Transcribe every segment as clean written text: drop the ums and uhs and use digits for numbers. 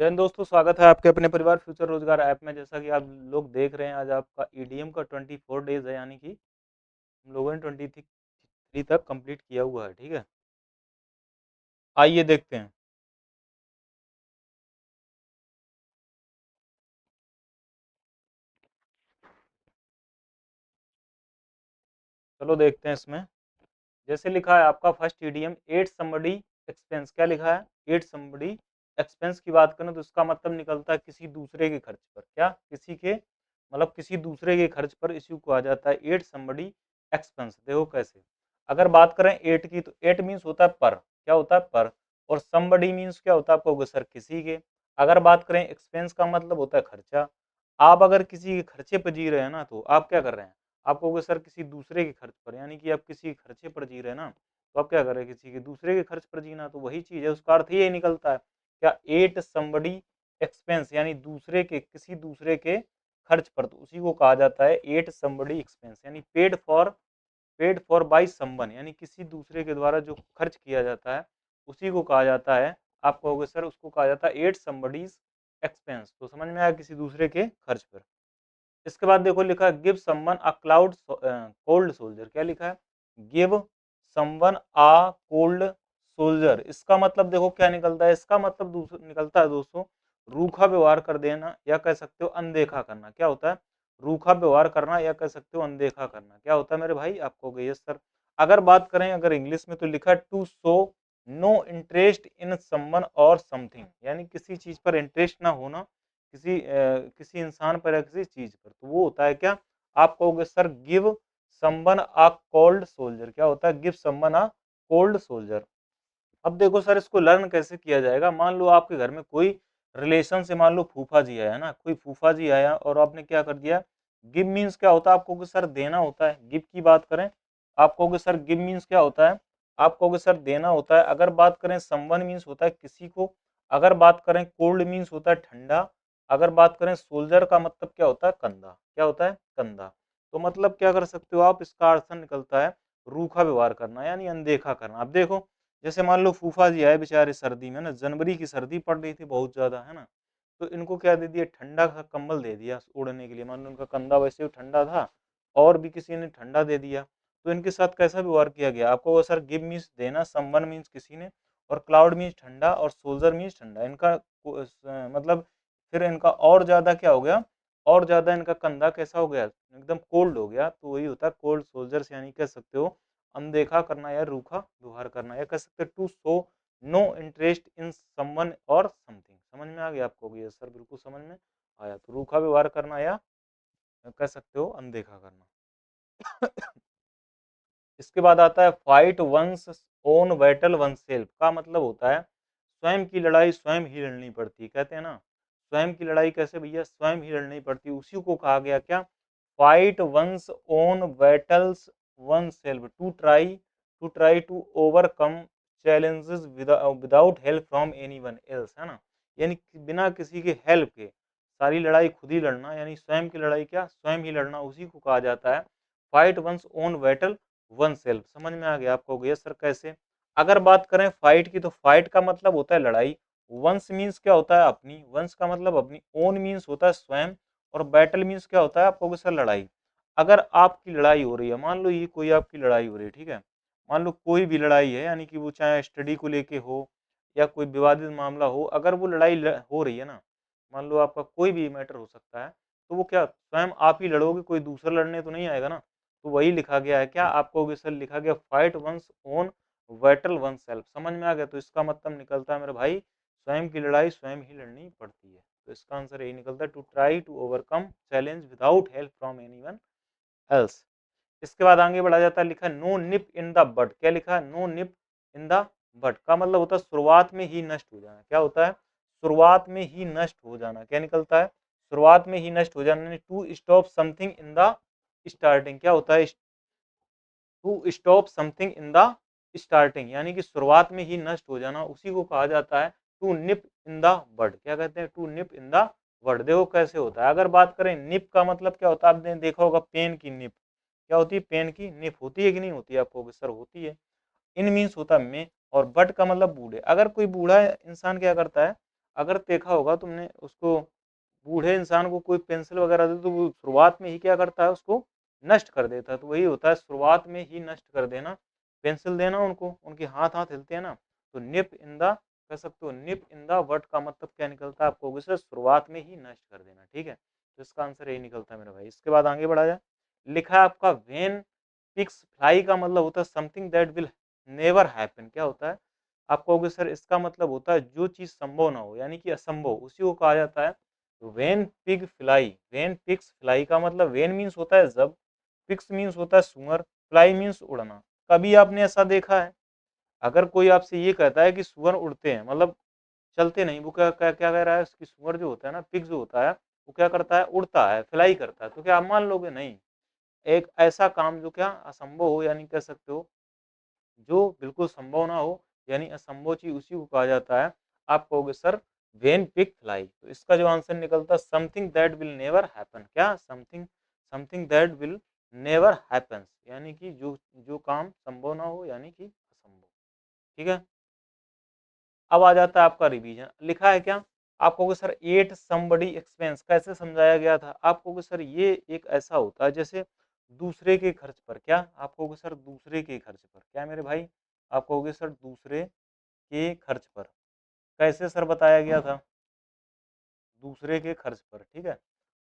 जय हिंद दोस्तों, स्वागत है आपके अपने परिवार फ्यूचर रोजगार ऐप में। जैसा कि आप लोग देख रहे हैं, आज आपका ईडीएम का 24 डेज है, यानी कि हम लोगों ने 23 तक कंप्लीट किया हुआ है। ठीक है, आइए देखते हैं। चलो देखते हैं इसमें। जैसे लिखा है आपका first EDM, at somebody expense. क्या लिखा है? एट समबडी एक्सपेंस की बात करें तो इसका मतलब निकलता है किसी दूसरे के खर्च पर। क्या? किसी के मतलब किसी दूसरे के खर्च पर इसी को कहा जाता है एट समबडी एक्सपेंस। देखो कैसे, अगर बात करें एट की तो एट मीन्स होता है पर। क्या होता है? पर। और समबडी मीन्स क्या होता है? आप कहोगे सर किसी के। अगर बात करें एक्सपेंस का मतलब होता है खर्चा। आप अगर किसी के खर्चे पर जी रहे हैं ना, तो आप क्या कर रहे हैं? आप कहोगे सर किसी दूसरे के खर्च पर, यानी कि आप किसी खर्चे पर जी रहे हैं ना, तो आप क्या कर रहे हैं? किसी के दूसरे के खर्च पर जीना। तो वही चीज है, उसका अर्थ यही निकलता है। क्या? एट समबडी एक्सपेंस, यानी दूसरे के, किसी दूसरे के खर्च पर, तो उसी को कहा जाता है एट समबडी एक्सपेंस। यानी पेड फॉर बाय समवन, यानी किसी दूसरे के द्वारा जो खर्च किया जाता है उसी को कहा जाता है। आप कहोगे सर उसको कहा जाता है एट समबडीज एक्सपेंस। तो समझ में आया, किसी दूसरे के खर्च पर। इसके बाद देखो लिखा है give someone a cloud cold soldier. क्या लिखा है? Give someone a cold soldier. इसका मतलब देखो क्या निकलता है। इसका मतलब निकलता है दोस्तों, रूखा व्यवहार कर देना, या कह सकते हो अनदेखा करना। क्या होता है? रूखा व्यवहार करना, या कह सकते हो अनदेखा करना। क्या होता है मेरे भाई? आपको गई सर। अगर बात करें अगर इंग्लिश में, तो लिखा है to show no interest in someone or something, यानी किसी चीज पर इंटरेस्ट ना होना, किसी इंसान पर या किसी चीज पर, तो वो होता है क्या? आप कहोगे sir give someone a cold soldier. क्या होता है? Give someone a cold soldier. अब देखो सर, इसको लर्न कैसे किया जाएगा। मान लो आपके घर में कोई रिलेशन से, मान लो फूफा जी आया ना, कोई फूफा जी आया और आपने क्या कर दिया। गिव मीन्स क्या होता है? आप कहोगे सर देना होता है। गिव की बात करें, आप कहोगे सर गिव मीन्स क्या होता है? आप कहोगे सर देना होता है। अगर बात करें समवन मीन्स होता है किसी को। अगर बात करें कोल्ड मीन्स होता है ठंडा। अगर बात करें सोल्जर का मतलब क्या होता है? कंधा। क्या होता है? कंधा। तो मतलब क्या कर सकते हो आप, इसका अर्थ निकलता है रूखा व्यवहार करना, यानी अनदेखा करना। अब देखो, जैसे मान लो फूफा जी आए बेचारे सर्दी में ना, जनवरी की सर्दी पड़ रही थी बहुत ज्यादा, है ना। तो इनको क्या दे दिया? ठंडा का कंबल दे दिया ओढ़ने के लिए। मान लो उनका कंधा वैसे भी ठंडा था, और भी किसी ने ठंडा दे दिया। तो इनके साथ कैसा व्यवहार किया गया? आपको वो सर गिव मीन्स देना, समवन मीन्स किसी ने, और क्लाउड मीन्स ठंडा, और सोल्जर मीन्स ठंडा। इनका मतलब फिर इनका और ज्यादा क्या हो गया? और ज्यादा इनका कंधा कैसा हो गया? एकदम कोल्ड हो गया। तो वही होता है कोल्ड सोल्जर्स, यानी कह सकते हो अनदेखा करना या रूखा व्यवहार करना, या कह सकते to show no interest in someone or something. समझ में आ गया आपको? ये सर बिल्कुल समझ में आया। तो रूखा व्यवहार करना, या कह सकते हो अनदेखा करना। इसके बाद आता है fight one's own battle one self. का मतलब होता है स्वयं की लड़ाई स्वयं ही लड़नी पड़ती है। कहते हैं ना, स्वयं की लड़ाई कैसे भैया? स्वयं ही लड़नी पड़ती है। उसी को कहा गया क्या? Fight one's own battles oneself, to try to overcome challenges without help from anyone else, है ना। यानी कि बिना किसी के हेल्प के सारी लड़ाई खुद ही लड़ना, यानी स्वयं की लड़ाई क्या? स्वयं ही लड़ना, उसी को कहा जाता है fight one's own battle one self. समझ में आ गया आपको? गया सर कैसे। अगर बात करें फाइट की, तो फाइट का मतलब होता है लड़ाई। वंस मीन्स क्या होता है? अपनी। वंस का मतलब अपनी। ओन मीन्स होता है स्वयं। और बैटल मीन्स क्या होता है? आपको सर लड़ाई। अगर आपकी लड़ाई हो रही है, मान लो ये कोई आपकी लड़ाई हो रही है, ठीक है। मान लो कोई भी लड़ाई है, यानी कि वो चाहे स्टडी को लेके हो या कोई विवादित मामला हो, अगर वो लड़ाई हो रही है ना, मान लो आपका कोई भी मैटर हो सकता है, तो वो क्या स्वयं आप ही लड़ोगे, कोई दूसरा लड़ने तो नहीं आएगा ना। तो वही लिखा गया है। क्या आपको सर लिखा गया fight one's own battle one self. समझ में आ गया? तो इसका मतलब निकलता है मेरे भाई, स्वयं की लड़ाई स्वयं ही लड़नी पड़ती है। तो इसका आंसर यही निकलता है to try to overcome challenge without help from anyone else. इसके बाद आगे बढ़ा जाता है, लिखा है no nip in the bud. क्या लिखा है? No nip in the bud का मतलब होता है शुरुआत में ही नष्ट हो जाना। क्या होता है? शुरुआत में ही नष्ट हो जाना। क्या निकलता है? शुरुआत में ही नष्ट हो जाना, to stop something in the starting. क्या होता है? To stop something in the starting, यानी कि शुरुआत में ही नष्ट हो जाना, उसी को कहा जाता है टू निप इन द बड। क्या कहते हैं? To nip in the bud. देखो कैसे होता है। अगर बात करें निप का मतलब क्या होता है, आपने देखा होगा पेन की निप। क्या होती है? पेन की निप होती है कि नहीं होती है? आपको सर होती है। इन मीन्स होता है में, और बट का मतलब बूढ़े। अगर कोई बूढ़ा इंसान क्या करता है, अगर देखा होगा तुमने उसको, बूढ़े इंसान को कोई पेंसिल वगैरह दे तो वो शुरुआत में ही क्या करता है, उसको नष्ट कर देता है। तो वही होता है, शुरुआत में ही नष्ट कर देना। पेंसिल देना उनको, उनके हाथ हाथ हिलते हैं ना, तो निप इन द, कह सकते हो निप इन द वर्ड का मतलब क्या निकलता है आपको, सर शुरुआत में ही नष्ट कर देना। ठीक है, तो इसका आंसर यही निकलता है मेरे भाई। इसके बाद आगे बढ़ा जाए, लिखा है आपका वेन पिक्स फ्लाई का मतलब होता है something that will never happen. क्या होता है, आप कहोगे सर इसका मतलब होता है जो चीज संभव ना हो, यानी कि असंभव, उसी को कहा जाता है when pig fly. When pigs fly का मतलब वेन मीन्स होता है जब, पिक्स मीन्स होता है सुअर, फ्लाई मीन्स उड़ना। कभी आपने ऐसा देखा है, अगर कोई आपसे ये कहता है कि सुअर उड़ते हैं, मतलब चलते नहीं, वो क्या क्या क्या कह रहा है, उसकी सुअर जो होता है ना, पिग जो होता है, वो क्या करता है, उड़ता है, फ्लाई करता है, तो क्या आप मान लोगे? नहीं। एक ऐसा काम जो क्या असंभव हो, यानी कह सकते हो जो बिल्कुल संभव ना हो, यानी असंभव चीज, उसी को कहा जाता है। आप कहोगे सर वेन पिग फ्लाई, तो इसका जो आंसर निकलता है something that will never happen. क्या, something, something that will never happens, यानी कि जो जो काम संभव ना हो, यानी कि असंभव। ठीक है, अब आ जाता है आपका रिवीजन। लिखा है क्या, आप कहोगे सर एट समबडी एक्सपेंस कैसे समझाया गया था। आप कहोगे सर ये एक ऐसा होता है जैसे दूसरे के खर्च पर, क्या आप कहोगे सर दूसरे के खर्च पर, क्या मेरे भाई, आप कहोगे सर दूसरे के खर्च पर, कैसे सर बताया गया था, दूसरे के खर्च पर। ठीक है,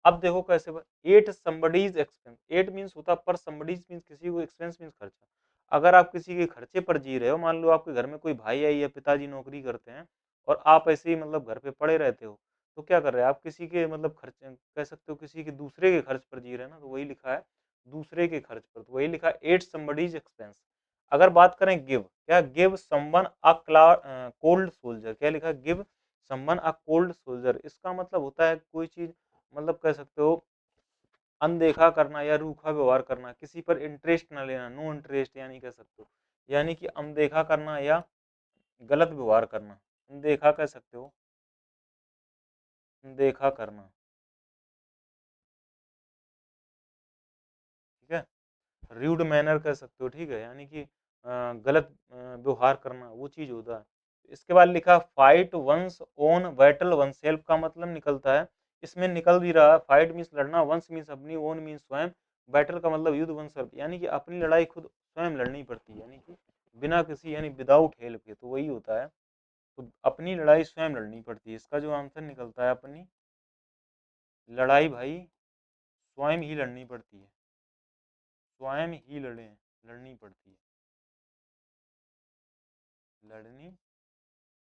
अब देखो कैसे, at somebody's expense, at means होता पर, समबडीज मीन्स किसी को, एक्सपेंस मीन्स खर्चा। अगर आप किसी के खर्चे पर जी रहे हो, मान लो आपके घर में कोई भाई है या पिताजी नौकरी करते हैं और आप ऐसे ही मतलब घर पे पड़े रहते हो, तो क्या कर रहे हैं आप, किसी के मतलब खर्चे, कह सकते हो किसी के दूसरे के खर्च पर जी रहे हैं ना, तो वही लिखा है दूसरे के खर्च पर, तो वही लिखा है एट समबडीज एक्सपेंस। अगर बात करें गिव, क्या give someone a cold soldier, क्या लिखा है, give someone a cold soldier, इसका मतलब होता है कोई चीज, मतलब कह सकते हो अनदेखा करना या रूखा व्यवहार करना, किसी पर इंटरेस्ट न लेना, नो इंटरेस्ट यानी कह सकते हो, यानी कि अनदेखा करना या गलत व्यवहार करना, अनदेखा कह सकते हो, अनदेखा करना। ठीक है, रूड मैनर कह सकते हो। ठीक है, यानी कि गलत व्यवहार करना, वो चीज होता है। इसके बाद लिखा fight one's own battle one self का मतलब निकलता है, इसमें निकल भी रहा है, फाइट मीन्स लड़ना, वंस मीन्स अपनी, ओन मीन्स स्वयं, बैटल का मतलब युद्ध, वन सेल्फ यानी कि अपनी लड़ाई खुद स्वयं लड़नी पड़ती है, यानी कि बिना किसी, यानी विदाउट हेल्प के, तो वही होता है। तो अपनी लड़ाई स्वयं लड़नी पड़ती है, इसका जो आंसर निकलता है अपनी लड़ाई भाई स्वयं ही लड़नी पड़ती है, स्वयं ही लड़नी पड़ती है, लड़नी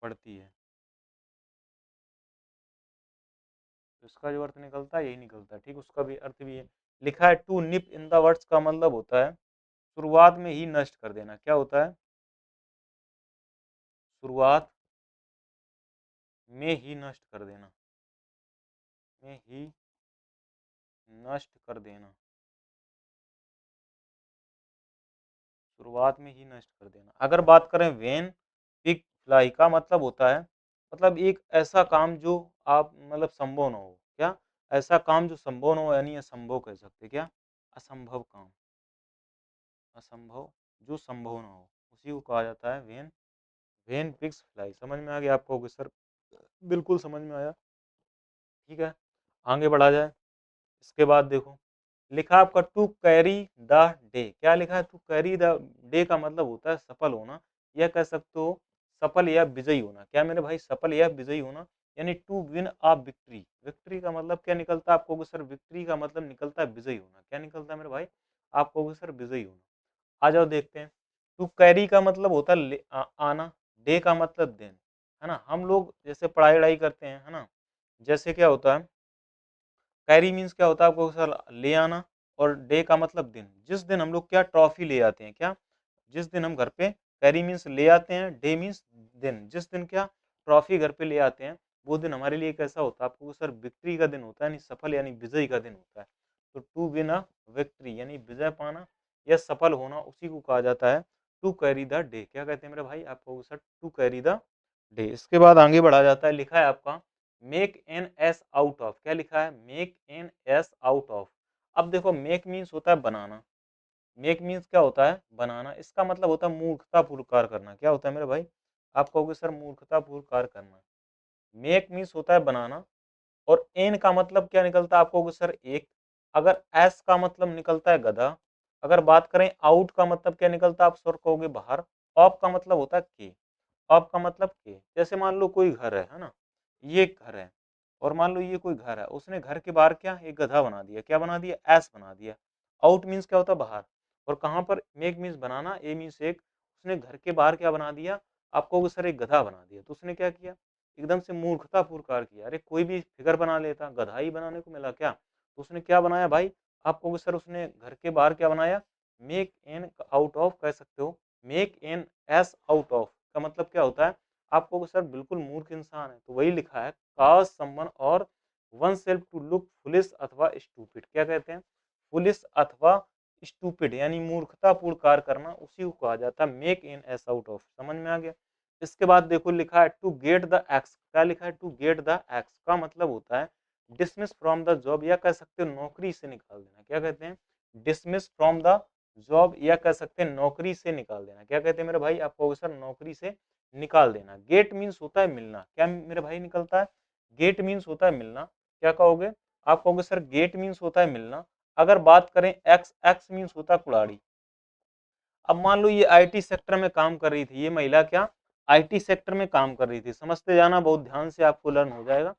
पड़ती है। तो इसका जो अर्थ निकलता है यही निकलता है। ठीक, उसका भी अर्थ भी है। लिखा है to nip in the words का मतलब होता है शुरुआत में ही नष्ट कर देना। क्या होता है, शुरुआत में ही नष्ट कर देना, में ही नष्ट कर देना, शुरुआत में ही नष्ट कर देना। अगर बात करें वेन पिग फ्लाई का मतलब होता है, मतलब एक ऐसा काम जो आप मतलब संभव न हो, क्या ऐसा काम जो संभव न हो, यानी असंभव कह सकते, क्या असंभव काम, असंभव जो संभव न हो, उसी को कहा जाता है वेन, वेन पिग्स फ्लाई। समझ में आ गया आपको सर, बिल्कुल समझ में आया। ठीक है, आगे बढ़ा जाए। इसके बाद देखो, लिखा आपका टू कैरी द डे, क्या लिखा है, टू कैरी द डे का मतलब होता है सफल होना, या कह सकते हो सफल या विजयी होना। क्या मेरे भाई, सफल या विजयी होना, यानी to win a victory. Victory का मतलब क्या निकलता है, आप कहोगे सर विक्ट्री का मतलब निकलता है विजयी होना। क्या निकलता है मेरे भाई, आप कहोगे सर विजयी होना। आ जाओ देखते हैं, टू कैरी का मतलब होता है आना, डे का मतलब दिन, है ना। हम लोग जैसे पढ़ाई वढ़ाई करते हैं, है ना, जैसे क्या होता है, कैरी मीन्स क्या होता है आपको सर, ले आना, और डे का मतलब दिन, जिस दिन हम लोग क्या ट्रॉफी ले आते हैं, क्या जिस दिन हम घर पे, कैरी मीन्स ले आते हैं, डे मीन्स दिन, जिस दिन क्या ट्रॉफी घर पे ले आते हैं, वो दिन हमारे लिए कैसा होता है, आपको सर विक्ट्री का दिन होता है, यानी सफल यानी विजय का दिन होता है। तो टू विन अ विक्ट्री यानी विजय पाना या सफल होना, उसी को कहा जाता है टू कैरी द डे। क्या कहते हैं मेरे भाई, आपको sir to carry the day. इसके बाद आगे बढ़ा जाता है, लिखा है आपका make an ass out of. क्या लिखा है, make an ass out of. अब देखो मेक मीन्स होता है बनाना, मेक मीन्स क्या होता है, बनाना, इसका मतलब होता है मूर्खतापूर्ण कार्य करना। क्या होता है मेरे भाई, आप कहोगे सर मूर्खतापूर्ण कार्य करना, मेक मीन्स होता है बनाना, और एन का मतलब क्या निकलता है, आप कहोगे सर एक। अगर एस का मतलब निकलता है गधा। अगर बात करें आउट का मतलब क्या निकलता है, आप सर कहोगे बाहर। ऑफ का मतलब होता है के। ऑफ का मतलब के। जैसे मान लो कोई घर है ना, ये एक घर है, और मान लो ये कोई घर है, उसने घर के बाहर क्या एक गधा बना दिया, क्या बना दिया, एस बना दिया। आउट मीन्स क्या होता है, बाहर। और कहाँ पर मेक मीन्स बनाना, ए मीन्स एक। उसने घर के बाहर क्या बना दिया, आप कहोगे सर एक गधा बना दिया, तो उसने क्या किया, एकदम से मूर्खतापूर्ण कार्य किया। अरे कोई भी फिगर बना लेता, गधा ही बनाने को मिला क्या, तो उसने क्या बनाया भाई, आप कहोगे सर उसने घर के बाहर क्या बनाया, मेक एन आउट ऑफ कह सकते हो, make an ass out of का मतलब क्या होता है, आप कहोगे सर बिल्कुल मूर्ख इंसान है, तो वही लिखा है cause someone or oneself to look foolish अथवा स्टूपिड, क्या कहते हैं, फुलिश अथवा स्टूपिड, यानी मूर्खतापूर्ण कार्य करना, उसी को कहा जाता है make an ass out of. समझ में आ गया। इसके बाद देखो लिखा है टू गेट द एक्स, क्या लिखा है, टू गेट द एक्स का मतलब होता है डिसमिस फ्रॉम द जॉब, या कह सकते हो नौकरी से निकाल देना, क्या कहते हैं, डिसमिस फ्रॉम द जॉब, या कह सकते हैं नौकरी से निकाल देना, क्या कहते हैं मेरे भाई, आप कहोगे सर नौकरी से निकाल देना। गेट मीन्स होता है मिलना, क्या मेरे भाई निकलता है, गेट मीन्स होता है मिलना, क्या कहोगे, आप कहोगे सर गेट मीन्स होता है मिलना। अगर बात करें एक्स, एक्स मीन्स होता है कुड़ाड़ी। अब मान लो ये आईटी सेक्टर में काम कर रही थी, ये महिला क्या आईटी सेक्टर में काम कर रही थी, समझते जाना बहुत ध्यान से, आपको लर्न हो जाएगा।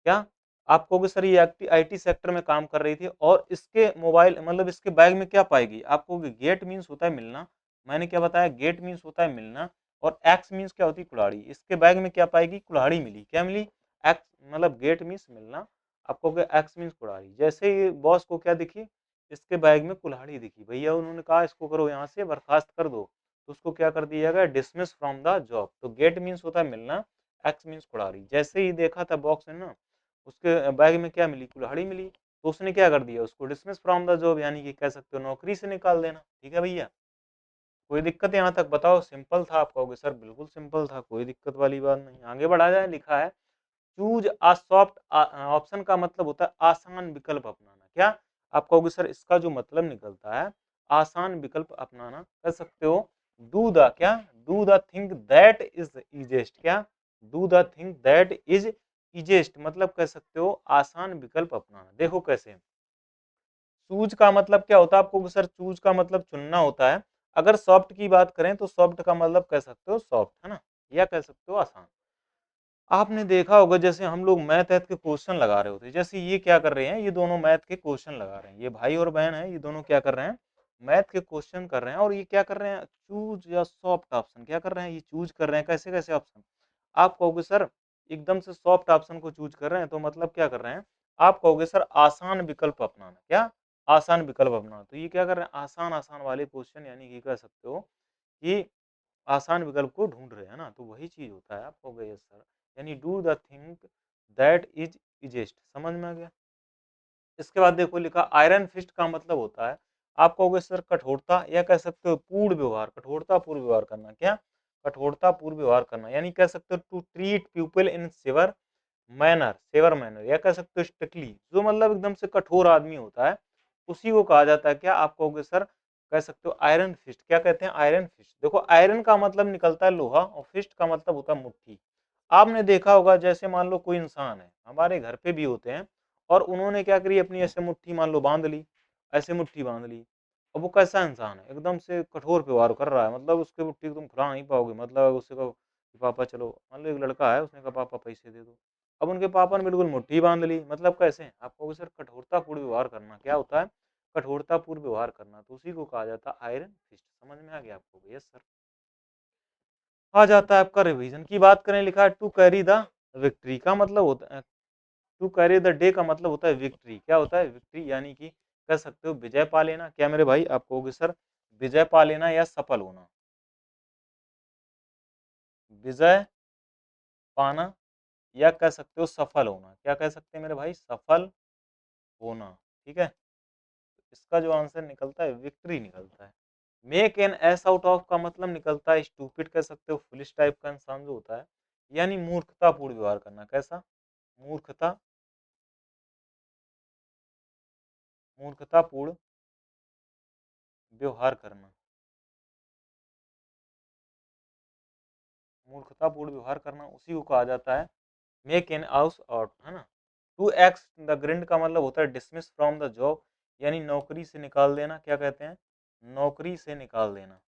क्या आप कहोगे सर ये आईटी सेक्टर में काम कर रही थी, और इसके मोबाइल मतलब इसके बैग में क्या पाएगी, आप कहोगे गेट मीन्स होता है मिलना, मैंने क्या बताया, गेट मीन्स होता है मिलना, और एक्स मीन्स क्या होती है कुल्हाड़ी, इसके बैग में क्या पाएगी, कुल्हाड़ी मिली, क्या मिली, एक्स मतलब गेट मीन्स मिलना, आप कहोगे एक्स मीन्स कुल्हाड़ी। जैसे ही बॉस को क्या दिखी, इसके बैग में कुल्हाड़ी दिखी, भैया उन्होंने कहा इसको करो यहाँ से बर्खास्त कर दो, तो उसको क्या कर दिया गया, डिसमिस फ्रॉम द जॉब। तो गेट मीन्स होता है मिलना, एक्स मीन्स कुल्हाड़ी। जैसे ही देखा था बॉक्स ने ना, उसके बैग में क्या मिली, कुल्हाड़ी मिली, तो उसने क्या कर दिया, उसको डिसमिस फ्रॉम द जॉब, यानी कि कह सकते हो नौकरी से निकाल देना। ठीक है भैया, कोई दिक्कत यहाँ तक बताओ, सिंपल था, आप कहोगे सर बिल्कुल सिंपल था, कोई दिक्कत वाली बात नहीं। आगे बढ़ा जाए, लिखा है चूज आ सॉफ्ट ऑप्शन का मतलब होता है आसान विकल्प अपनाना। क्या आप कहोगे सर इसका जो मतलब निकलता है आसान विकल्प अपनाना, कर सकते हो डू द क्या, do the thing that is easiest, क्या do the thing that is easiest मतलब कह सकते हो आसान विकल्प अपनाना। देखो कैसे, चूज का मतलब क्या होता है, आपको सर चूज का मतलब चुनना होता है। अगर सॉफ्ट की बात करें तो सॉफ्ट का मतलब कह सकते हो सॉफ्ट, है ना, या कह सकते हो आसान। आपने देखा होगा जैसे हम लोग मैथ ऐथ के क्वेश्चन लगा रहे होते हैं, जैसे ये क्या कर रहे हैं, ये दोनों मैथ के क्वेश्चन लगा रहे हैं, ये भाई और बहन है, ये दोनों क्या कर रहे हैं, मैथ के क्वेश्चन कर रहे हैं, और ये क्या कर रहे हैं, चूज या सॉफ्ट ऑप्शन क्या कर रहे हैं, ये चूज कर रहे हैं, कैसे कैसे ऑप्शन। आप कहोगे सर एकदम से सॉफ्ट ऑप्शन को चूज कर रहे हैं, तो मतलब क्या कर रहे हैं, आप कहोगे सर आसान विकल्प अपनाना, क्या आसान विकल्प अपनाना। तो ये क्या कर रहे हैं, आसान आसान वाले क्वेश्चन, यानी कि कह सकते हो कि आसान विकल्प को ढूंढ रहे हैं ना, तो वही चीज होता है। आप कहोगे यस सर, यानी do the thing that is easiest. समझ में आ गया। इसके बाद देखो लिखा आयरन फिस्ट का मतलब होता है, आप कहोगे सर कठोरता, या कह सकते हो पूर्ण व्यवहार, कठोरता पूर्ण व्यवहार करना, क्या कठोरता पूर्ण व्यवहार करना, यानी कह सकते हो to treat people in severe manner, severe manner, या कह सकते हो स्ट्रिक्टली, जो मतलब एकदम से कठोर आदमी होता है उसी को कहा जाता है, क्या आप कहोगे सर कह सकते हो आयरन फिस्ट। क्या कहते हैं, आयरन फिस्ट। देखो आयरन का मतलब निकलता है लोहा, और फिस्ट का मतलब होता है मुट्ठी। आपने देखा होगा जैसे मान लो कोई इंसान है, हमारे घर पे भी होते हैं, और उन्होंने क्या करी, अपनी ऐसे मुट्ठी मान लो बांध ली, ऐसे मुट्ठी बांध ली। अब वो कैसा इंसान है, एकदम से कठोर व्यवहार कर रहा है, मतलब उसके मुट्ठी को तुम खुला नहीं पाओगे, मतलब उससे कहो कि पापा चलो, मान लो एक लड़का है, उसने कहा पापा पैसे दे दो, अब उनके पापा ने बिल्कुल मुट्ठी बांध ली, मतलब कैसे, आप कहोगे सर कठोरतापूर्ण व्यवहार करना, क्या होता है कठोरतापूर्ण व्यवहार करना, तो उसी को कहा जाता है आयरन फिस्ट। समझ में आ गया आपको, यस सर। आ जाता है आपका रिवीजन की बात करें, लिखा है टू कैरी द विक्ट्री का मतलब होता है, टू कैरी द डे का मतलब होता है विक्ट्री, क्या होता है विक्ट्री, यानी कि कह सकते हो विजय पा लेना, क्या मेरे भाई आप कहोगे सर विजय पा लेना या सफल होना, विजय पाना, या कह सकते हो सफल होना, क्या कह सकते हैं मेरे भाई, सफल होना। ठीक है, इसका जो आंसर निकलता है विक्ट्री निकलता है। Make an ass out of का मतलब निकलता है स्टूपिड, कह सकते हो फुलिश टाइप का इंसान जो होता है, यानी मूर्खतापूर्ण व्यवहार करना, कैसा मूर्खता, मूर्खतापूर्ण व्यवहार करना, मूर्खतापूर्ण व्यवहार करना उसी को कहा जाता है मेक एन हाउस आउट, है ना। टू एक्स द ग्रिंड का मतलब होता है डिसमिस फ्रॉम द जॉब, यानी नौकरी से निकाल देना। क्या कहते हैं? नौकरी से निकाल देना,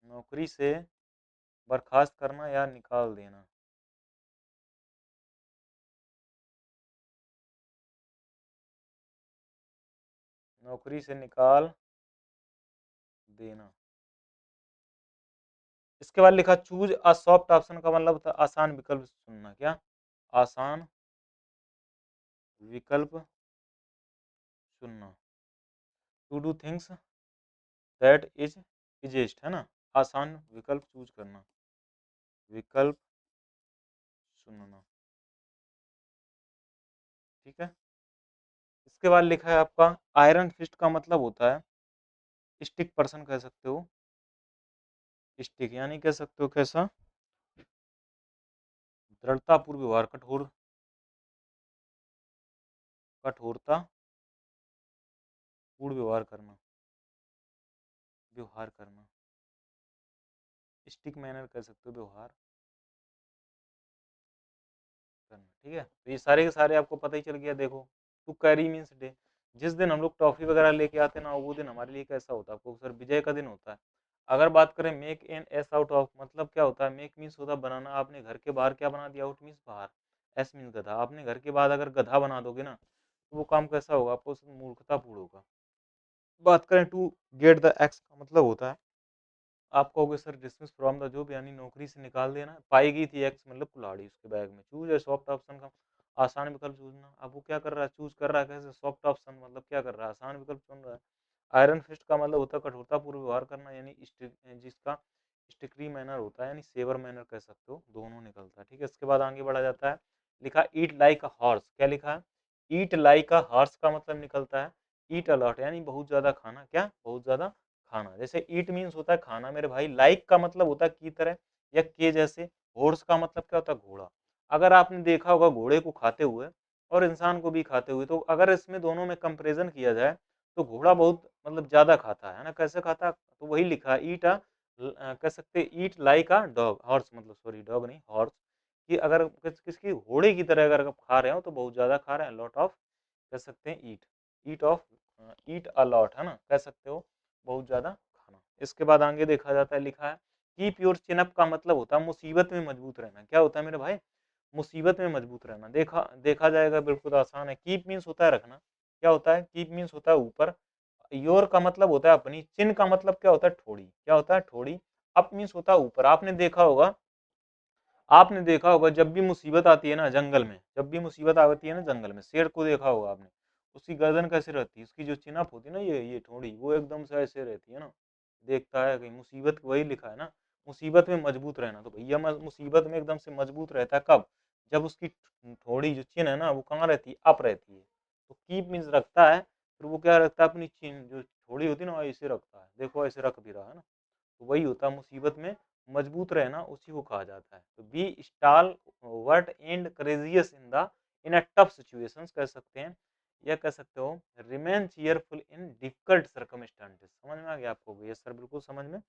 नौकरी से बर्खास्त करना या निकाल देना। नौकरी से निकाल देना। इसके बाद लिखा चूज अ सॉफ्ट ऑप्शन का मतलब था आसान विकल्प चुनना। क्या? आसान विकल्प चुनना। To do things that is easiest, है ना। आसान विकल्प चूज करना, विकल्प चुनना। ठीक है। इसके बाद लिखा है आपका आयरन फिस्ट का मतलब होता है स्टिक पर्सन, कह सकते हो। स्टिक यानी कह सकते हो कैसा? दृढ़तापूर्व व्यवहार, कठोरता पूर्ण व्यवहार करना, व्यवहार करना। स्टिक मैनर कह सकते हो, व्यवहार करना। ठीक है, तो ये सारे के सारे आपको पता ही चल गया। देखो, टू कैरी मीन्स डे। जिस दिन हम लोग टॉफी वगैरह लेके आते हैं ना, वो दिन हमारे लिए कैसा होता है? आपको सर विजय का दिन होता है। अगर बात करें make an ass out of, मतलब क्या होता है? मेक मीन्स होता है बनाना। आपने घर के बाहर क्या बना दिया? आउट मीन्स बाहर, एस मीन्स गधा। आपने घर के बाद अगर गधा बना दोगे ना, तो वो काम कैसा होगा? आपको मूर्खतापूर्ण होगा। बात करें टू गेट द एक्स का मतलब होता है, आप कहोगे sir dismiss from the job, यानी नौकरी से निकाल देना। पाई गई थी एक्स मतलब कुल्हाड़ी उसके बैग में। चूज है सॉफ्ट ऑप्शन का आसान विकल्प चूजना। अब वो क्या कर रहा है? चूज कर रहा है कैसे? सॉफ्ट ऑप्शन मतलब क्या कर रहा है? आसान विकल्प चुन रहा है। आयरन फिस्ट का मतलब होता है कठोरतापूर्व व्यवहार करना, यानी जिसका स्टिकरी मैनर होता है, यानी सेवर मैनर कह सकते हो। दोनों निकलता है। ठीक है, इसके बाद आगे बढ़ा जाता है। लिखा ईट लाइक अ हॉर्स। क्या लिखा है? ईट लाइक अ हॉर्स का मतलब निकलता है ईट अलॉट, यानी बहुत ज्यादा खाना। क्या? बहुत ज्यादा खाना। जैसे ईट मीन्स होता है खाना मेरे भाई, लाइक का मतलब होता है की तरह या के जैसे। हॉर्स का मतलब क्या होता है? घोड़ा। अगर आपने देखा होगा घोड़े को खाते हुए और इंसान को भी खाते हुए, तो अगर इसमें दोनों में कंपैरिजन किया जाए तो घोड़ा बहुत मतलब ज्यादा खाता है ना। कैसे खाता है? तो वही लिखा ईट कह सकते eat like a dog, horse मतलब, सॉरी डॉग नहीं हॉर्स। कि अगर किसकी घोड़े की तरह अगर आप खा रहे हो तो बहुत ज्यादा खा रहे हैं। लॉट ऑफ कह सकते हैं ईट, ईट ऑफ, ईट अ लॉट, है ना, कह सकते हो बहुत ज्यादा खाना। इसके बाद आगे देखा जाता है, लिखा है कीप योर चिन अप का मतलब होता है मुसीबत में मजबूत रहना। क्या होता है मेरे भाई? मुसीबत में मजबूत रहना। देखा देखा जाएगा, बिल्कुल आसान है। कीप मीन्स होता है रखना। क्या होता है? कीप मीन्स होता है ऊपर। योर का मतलब होता है अपनी। चिन का मतलब क्या होता है? ठोड़ी। क्या होता है? ठोड़ी। अप मीन्स होता है ऊपर। आपने देखा होगा जब भी मुसीबत आती है ना जंगल में, जब भी मुसीबत आती है ना जंगल में, शेर को देखा होगा आपने, उसकी गर्दन कैसे रहती है? उसकी जो चिनअप होती है ना, ये ठोड़ी, वो एकदम से ऐसे रहती है ना। देखता है कहीं मुसीबत, वही लिखा है ना, मुसीबत में मजबूत रहना। तो भैया मुसीबत में एकदम से मजबूत रहता है कब? जब उसकी थोड़ी जो चिन है ना, वो कहाँ रहती है? अप रहती है। तो कीप मीन्स रखता है, फिर वो क्या रखता है? अपनी चिन जो थोड़ी होती है ना, ऐसे रखता है। देखो ऐसे रख भी रहा है ना। तो वही होता है मुसीबत में मजबूत रहना, उसी को कहा जाता है। तो be stalwart and courageous in a tough situations कह सकते हैं, या कह सकते हो remain cheerful in difficult circumstances. समझ में आ गया आपको? ये सर बिल्कुल समझ में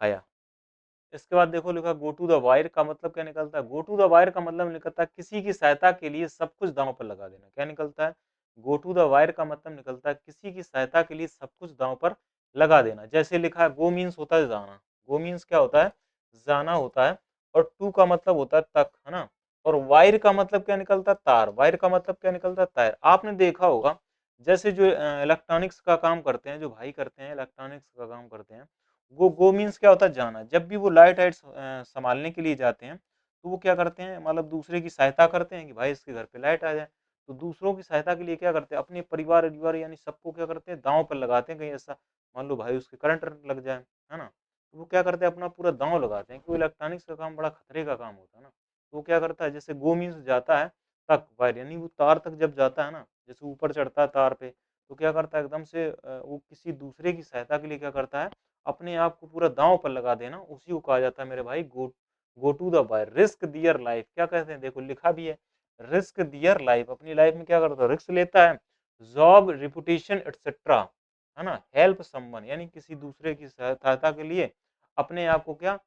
आया। इसके बाद देखो लिखा गो टू द वायर का मतलब क्या निकलता है? गो टू द वायर का मतलब निकलता है किसी की सहायता के लिए सब कुछ दांव पर लगा देना। क्या निकलता है? गो टू द वायर का मतलब निकलता है किसी की सहायता के लिए सब कुछ दांव पर लगा देना। जैसे लिखा है गो मीन्स होता है जाना। गो मीन्स क्या होता है? जाना होता है। और टू का मतलब होता है तक, है ना। और वायर का मतलब क्या निकलता है? तार। वायर का मतलब क्या निकलता है? तार। आपने देखा होगा जैसे जो इलेक्ट्रॉनिक्स का काम करते हैं, जो भाई करते हैं इलेक्ट्रॉनिक्स का काम करते हैं, गो मीन्स क्या होता है? जाना। जब भी वो लाइट वाइट संभालने के लिए जाते हैं, तो वो क्या करते हैं? मतलब दूसरे की सहायता करते हैं कि भाई इसके घर पे लाइट आ जाए। तो दूसरों की सहायता के लिए क्या करते हैं? अपने परिवार यानी सबको क्या करते हैं? दांव पर लगाते हैं। कहीं ऐसा मान लो भाई उसके करंट लग जाए, है ना, तो वो क्या करते हैं? अपना पूरा दांव लगाते हैं, क्योंकि इलेक्ट्रॉनिक्स का काम बड़ा खतरे का काम होता है ना। तो वो क्या करता है? जैसे गो मीन्स जाता है, तक वायर यानी वो तार तक जब जाता है ना, जैसे ऊपर चढ़ता है तार पे, तो क्या करता है? एकदम से वो किसी दूसरे की सहायता के लिए क्या करता है? अपने आप को पूरा दांव पर लगा देना, उसी को कहा जाता है मेरे भाई go to the wire. Risk their life क्या कहते हैं? देखो लिखा भी है रिस्क दियर लाइफ। अपनी लाइफ में क्या करता है? रिस्क लेता है। जॉब रिपुटेशन एटसेट्रा, है ना। हेल्प समवन यानी किसी दूसरे की सहायता के लिए अपने आप को क्या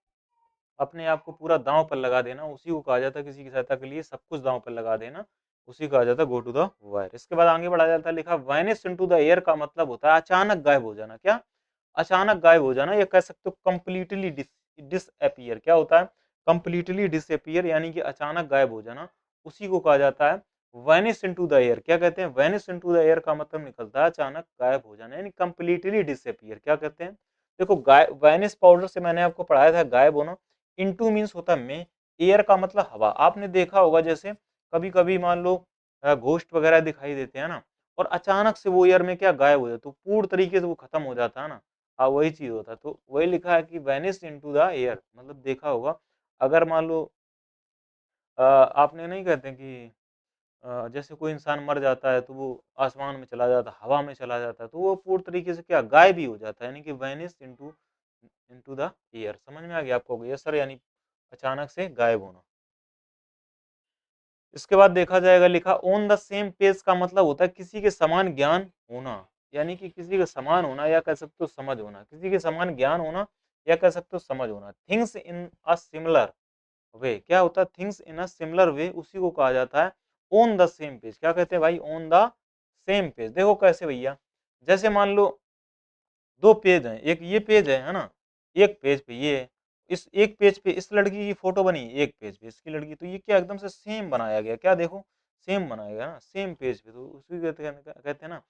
अपने आप को पूरा दांव पर लगा देना, उसी को कहा जाता है किसी की सहायता के लिए सब कुछ दांव पर लगा देना, उसी को कहा जाता है गो टू द वायर। इसके बाद आगे बढ़ा जाता है, लिखा वैनिश इनटू द एयर का मतलब होता है अचानक गायब हो जाना। क्या? अचानक गायब हो जाना, या कह सकते हो कंप्लीटली डिसअपियर। क्या होता है? कंप्लीटली डिसअपियर, यानी कि अचानक गायब हो जाना, उसी को कहा जाता है वैनिश इनटू द एयर। क्या कहते हैं? वैनिश इनटू द एयर का मतलब निकलता है अचानक गायब हो जाना, यानी कंप्लीटली डिसअपियर। क्या कहते हैं? देखो, वैनिश पाउडर से मैंने आपको पढ़ाया था गायब होना। इनटू मीन्स होता है में, एयर का मतलब हवा। आपने देखा होगा जैसे कभी कभी मान लो घोस्ट वगैरह दिखाई देते हैं ना, और अचानक से वो एयर में क्या गायब हो जाए, तो पूर्ण तरीके से वो खत्म हो जाता है ना। हाँ, वही चीज होता है। तो वही लिखा है कि वैनिश इनटू द एयर, मतलब देखा होगा अगर मान लो आपने नहीं कहते कि जैसे कोई इंसान मर जाता है तो वो आसमान में चला जाता है, हवा में चला जाता है, तो वो पूर्ण तरीके से क्या गायब ही हो जाता है, यानी कि vanish into into the air. समझ में आ गया आपको? यस सर, यानी अचानक से गायब होना। इसके बाद देखा जाएगा, लिखा ऑन द सेम पेज का मतलब होता है किसी के समान ज्ञान होना, यानी कि किसी के समान होना, या कह सकते हो समझ होना। किसी के समान ज्ञान होना, या कह सकते हो समझ होना। Things in a similar way. क्या होता है? Things in a similar way, उसी को कहा जाता है ऑन द सेम पेज। क्या कहते हैं भाई? On the same page. देखो कैसे भैया, जैसे मान लो दो पेज हैं, एक ये पेज है ना, एक पेज पे ये है, इस एक पेज पे इस लड़की की फोटो बनी, एक पेज पे इसकी लड़की, तो ये क्या एकदम से सेम बनाया गया। क्या देखो, सेम बनाया गया ना, सेम पेज पे, तो उसी कहते हैं ना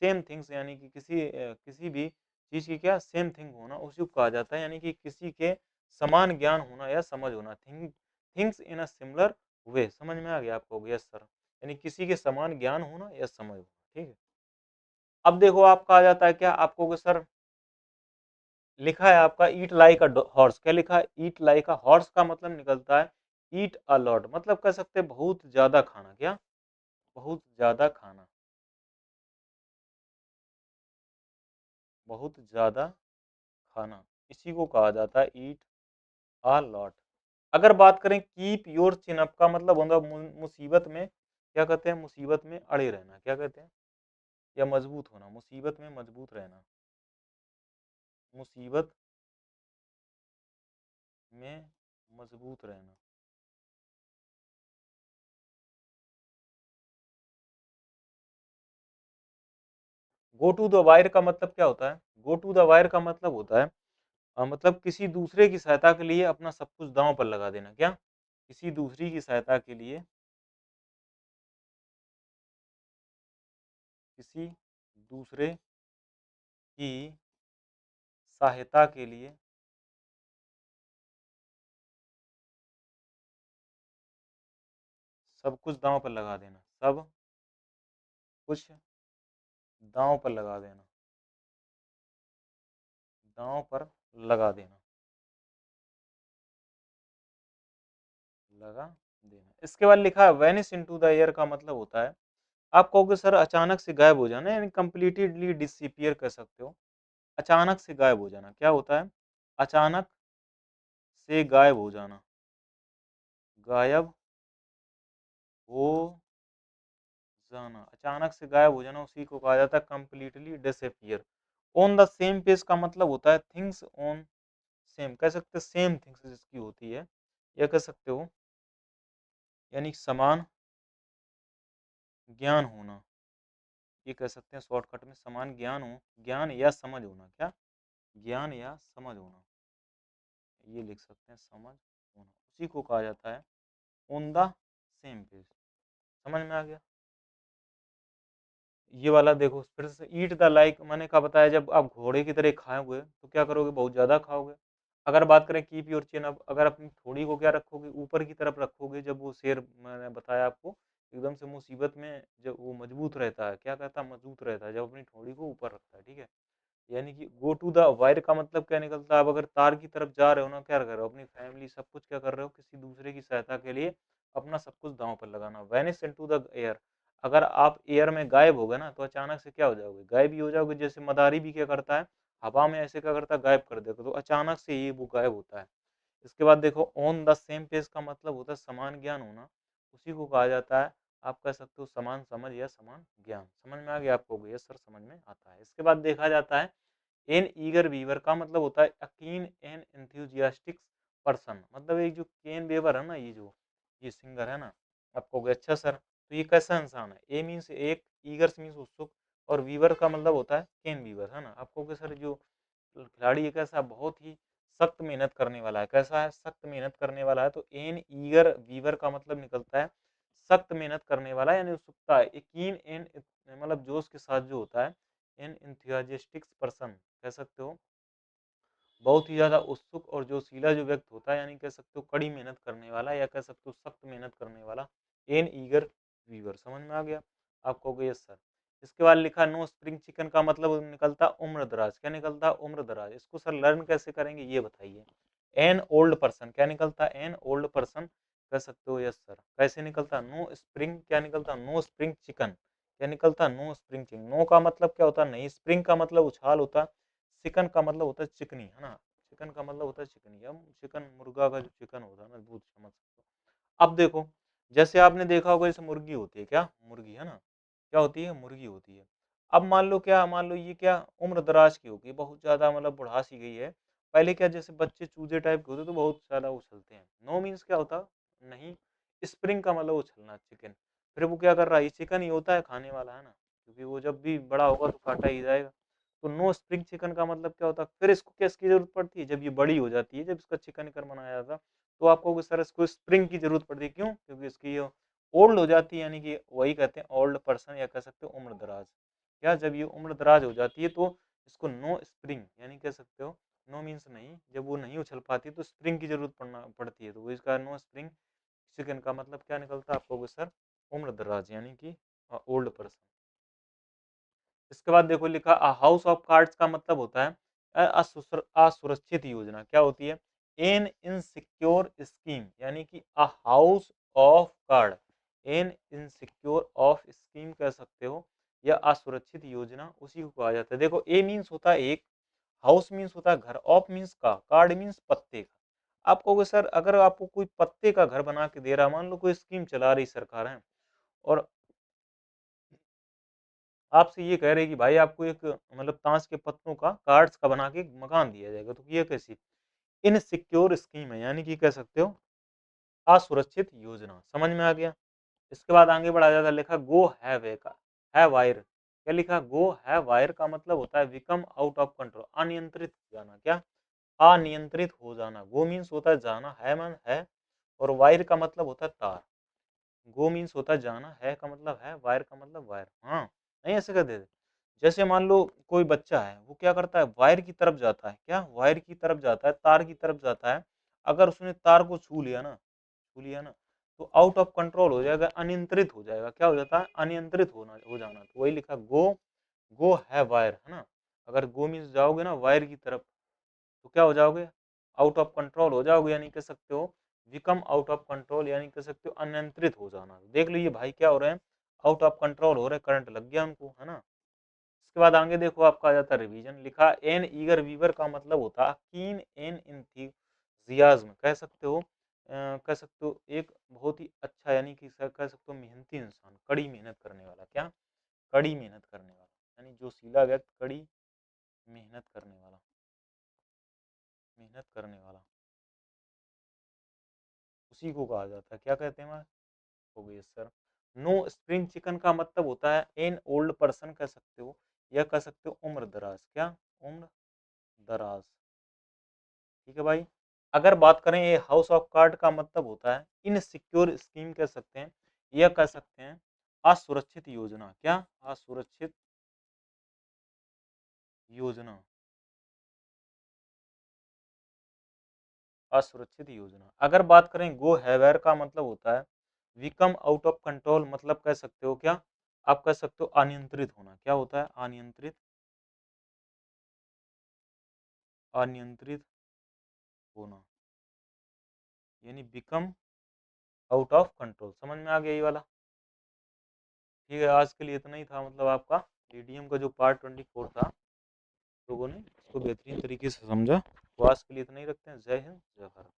सेम थिंग्स, यानी कि किसी भी चीज की क्या सेम थिंग होना, उसी को कहा जाता है, यानी कि किसी के समान ज्ञान होना या समझ होना। Things in a similar way. समझ में आ गया आपको? यस सर, यानी किसी के समान ज्ञान होना या समझ होना। ठीक है। अब देखो आपका आ जाता है क्या आपको कि सर, लिखा है आपका ईट लाइक अ हॉर्स। क्या लिखा है? ईट लाइक अ हॉर्स का मतलब निकलता है ईट अ लॉट, मतलब कह सकते हैं बहुत ज्यादा खाना। क्या? बहुत ज्यादा खाना, बहुत ज्यादा खाना, इसी को कहा जाता है ईट अ लॉट। अगर बात करें कीप योर चिन अप का मतलब होता है मुसीबत में, क्या कहते हैं? मुसीबत में अड़े रहना। क्या कहते हैं? या मजबूत होना, मुसीबत में मजबूत रहना, मुसीबत में मजबूत रहना। गो टू द वायर का मतलब क्या होता है? गो टू द वायर का मतलब होता है मतलब किसी दूसरे की सहायता के लिए अपना सब कुछ दांव पर लगा देना। क्या? किसी दूसरी की सहायता के लिए, किसी दूसरे की सहायता के लिए सब कुछ दांव पर लगा देना, सब कुछ दांव पर लगा देना, दांव पर लगा देना, लगा देना। इसके बाद लिखा है वैनिश इनटू द एयर का मतलब होता है, आप कहोगे सर अचानक से गायब हो जाना, यानी कंप्लीटली डिसअपियर कर सकते हो। अचानक से गायब हो जाना क्या होता है? अचानक से गायब हो जाना, गायब हो जाना, अचानक से गायब हो जाना, उसी को कहा जाता है completely disappear. On the same page का मतलब होता है थिंग्स ऑन सेम, कह सकते हैं सेम थिंग्स जिसकी होती है, या कह सकते हो यानी समान ज्ञान होना, ये कह सकते हैं शॉर्टकट में समान ज्ञान हो, ज्ञान या समझ होना। क्या? ज्ञान या समझ होना, ये लिख सकते हैं समझ होना, उसी को कहा जाता है ऑन द सेम पेज। समझ में आ गया? ये वाला देखो फिर से, ईट द लाइक मैंने कहा बताया, जब आप घोड़े की तरह खाओगे तो क्या करोगे? बहुत ज्यादा खाओगे। अगर बात करें कीप योर चिन अप, अगर अपनी थोड़ी को क्या रखोगे? ऊपर की तरफ रखोगे। जब वो शेर मैंने बताया आपको एकदम से मुसीबत में जब वो मजबूत रहता है, क्या कहता है? मजबूत रहता है जब अपनी थोड़ी को ऊपर रखता है। ठीक है। यानी कि गो टू द वायर का मतलब क्या निकलता है? आप अगर तार की तरफ जा रहे हो ना, क्या कर रहे हो? अपनी फैमिली सब कुछ क्या कर रहे हो? किसी दूसरे की सहायता के लिए अपना सब कुछ दांव पर लगाना। वैनिश इनटू द एयर, अगर आप एयर में गायब हो गए ना, तो अचानक से क्या हो जाओगे? गायब ही हो जाओगे। जैसे मदारी भी क्या करता है? हवा में ऐसे क्या करता है? गायब कर देगा। तो अचानक से ही वो गायब होता है। इसके बाद देखो ऑन द सेम पेज का मतलब होता है समान ज्ञान होना, उसी को कहा जाता है आप कह सकते हो समान समझ या समान ज्ञान। समझ में आ गया आपको? ये सर समझ में आता है। इसके बाद देखा जाता है एन ईगर वीवर का मतलब होता है अकीन एन एंथुजियास्टिक पर्सन, मतलब एक जो केन वेबर है ना, ये सिंगर है ना, आप कहोगे अच्छा सर तो ये कैसा इंसान है। ए मीन्स एक, ईगर्स मीन्स उत्सुक, और वीवर का मतलब होता है केन वीवर, है ना। आप कहोगे सर जो खिलाड़ी है कैसा, बहुत ही सख्त मेहनत करने वाला है। कैसा है, सख्त मेहनत करने वाला है। तो एन ईगर वीवर का मतलब निकलता है सख्त मेहनत करने वाला, यानी उत्सुकता है। कीन एन मतलब जोश के साथ जो होता है, एन इंथियाजिस्टिक पर्सन कह सकते हो, बहुत ही ज्यादा उत्सुक और जोशीला जो व्यक्ति होता है, यानी कह सकते हो कड़ी मेहनत करने वाला, या कह सकते हो सख्त मेहनत करने वाला। एन ईगर वीवर, समझ में आ गया। आप कहोगे यस सर। इसके बाद लिखा नो स्प्रिंग चिकन का मतलब निकलता उम्र दराज। क्या निकलता, उम्र दराज। इसको सर लर्न कैसे करेंगे ये बताइए। एन ओल्ड पर्सन क्या निकलता, एन ओल्ड पर्सन कह सकते हो, यस सर। कैसे निकलता, नो स्प्रिंग क्या निकलता, नो स्प्रिंग चिकन क्या निकलता, नो स्प्रिंग चिकन। नो का मतलब क्या होता है, नहीं। स्प्रिंग का मतलब उछाल होता है। चिकन का मतलब होता है चिकनी, है ना। चिकन का मतलब होता है चिकनी। हम चिकन, मुर्गा का जो चिकन होता है ना, दूध, समझ सकते हो। अब देखो, जैसे आपने देखा होगा जैसे मुर्गी होती है, क्या मुर्गी है ना, क्या होती है, मुर्गी होती है। अब मान लो क्या, मान लो ये क्या उम्र दराज की होगी, बहुत ज्यादा मतलब बुढ़ा सी गई है। पहले क्या, जैसे बच्चे चूजे टाइप के होते तो बहुत ज्यादा उछलते हैं। नो मीन्स क्या होता, नहीं। स्प्रिंग का मतलब उछलना, चिकन। फिर वो क्या कर रहा है, ये चिकन ही होता है खाने वाला, है ना, क्योंकि वो जब भी बड़ा होगा तो काटा ही जाएगा। तो नो स्प्रिंग चिकन का मतलब क्या होता है, फिर इसको किसकी जरूरत पड़ती है, जब ये बड़ी हो जाती है, जब इसका चिकन कर बनाया जाता, तो आपको सर इसको स्प्रिंग की जरूरत पड़ती है। क्यों, क्योंकि इसकी ये ओल्ड हो जाती है, यानी कि वही कहते हैं ओल्ड पर्सन, या कह सकते हो उम्र दराज। क्या, जब ये उम्र दराज हो जाती है तो इसको नो स्प्रिंग, यानी कह सकते हो, नो मीन्स नहीं, जब वो नहीं उछल पाती तो स्प्रिंग की जरूरत पड़ती है, तो वो इसका नो स्प्रिंग चिकन का मतलब क्या निकलता है आपको सर, उम्र दराज, यानी कि ओल्ड पर्सन। इसके बाद देखो लिखा हाउस ऑफ कार्ड्स का मतलब होता है असुरक्षित योजना। क्या होती है, एन इनसिक्योर स्कीम, यानी कि a house of card, N insecure of scheme कह सकते हो, या असुरक्षित योजना, उसी को कहा जाता है। देखो ए मीन्स होता है एक, हाउस मीन्स होता है घर, ऑफ मीन्स का, कार्ड मीन्स पत्ते का। आप कहोगे सर अगर आपको कोई पत्ते का घर बना के दे रहा, मान लो कोई स्कीम चला रही सरकार है, और आपसे ये कह रहे हैं कि भाई आपको एक मतलब ताश के पत्तों का, कार्ड्स का बना के मकान दिया जाएगा, तो ये कैसी इनसिक्योर स्कीम है, यानी कि कह सकते हो असुरक्षित योजना। समझ में आ गया। इसके बाद आगे बढ़ा जाता है, लिखा गो हैव ए का, है वायर। क्या लिखा, गो है वायर का मतलब होता है बिकम आउट ऑफ कंट्रोल, अनियंत्रित हो जाना। क्या, अनियंत्रित हो जाना। गो मीन्स होता है जाना, है मन है, और वायर का मतलब होता है तार। गो मीन्स होता है जाना, है का मतलब है, वायर का मतलब वायर। हाँ, नहीं ऐसे कर देते। जैसे मान लो कोई बच्चा है, वो क्या करता है, वायर की तरफ जाता है। क्या, वायर की तरफ जाता है, तार की तरफ जाता है। अगर उसने तार को छू लिया ना, छू लिया ना, तो आउट ऑफ कंट्रोल हो जाएगा, अनियंत्रित हो जाएगा। क्या हो जाता है, अनियंत्रित हो जाना। तो वही लिखा गो है वायर, है ना। अगर गो मीन्स जाओगे ना वायर की तरफ, तो क्या हो जाओगे, आउट ऑफ कंट्रोल हो जाओगे, यानी कह सकते हो बिकम आउट ऑफ कंट्रोल, यानी कह सकते हो अनियंत्रित हो जाना। देख लो ये भाई क्या हो रहे हैं, आउट ऑफ कंट्रोल हो रहे हैं, करंट लग गया उनको, है ना। इसके बाद आगे देखो आपका आ जाता है रिवीजन। लिखा एन ईगर वीवर का मतलब होता है कीन एन इंथुजियाज्म, कह सकते हो कह सकते हो एक बहुत ही अच्छा, यानी कि कह सकते हो मेहनती इंसान, कड़ी मेहनत करने वाला। क्या, कड़ी मेहनत करने वाला, यानी जोशीला व्यक्ति, कड़ी मेहनत करने वाला, मेहनत करने वाला, उसी को कहा जाता है। क्या कहते हैं, हो गई सर। नो स्प्रिंग चिकन का मतलब होता है एन ओल्ड पर्सन कह सकते हो, या कह सकते हो उम्र दराज। क्या, उम्र दराज। ठीक है भाई। अगर बात करें ये हाउस ऑफ कार्ड का मतलब होता है इनसिक्योर स्कीम कह सकते हैं, या कह सकते हैं असुरक्षित योजना। क्या, असुरक्षित योजना, असुरक्षित योजना। अगर बात करें गो हैवेयर का मतलब होता है विकम आउट ऑफ कंट्रोल, मतलब कह सकते हो क्या, आप कह सकते हो अनियंत्रित होना। क्या होता है, अनियंत्रित, अनियंत्रित होना, यानी बिकम आउट ऑफ कंट्रोल। समझ में आ गया ये वाला। ठीक है, आज के लिए इतना ही था, मतलब आपका टीडीएम का जो पार्ट 24 था, लोगों ने इसको बेहतरीन तरीके से समझा। तो आज के लिए इतना ही रखते हैं। जय हिंद, जय भारत।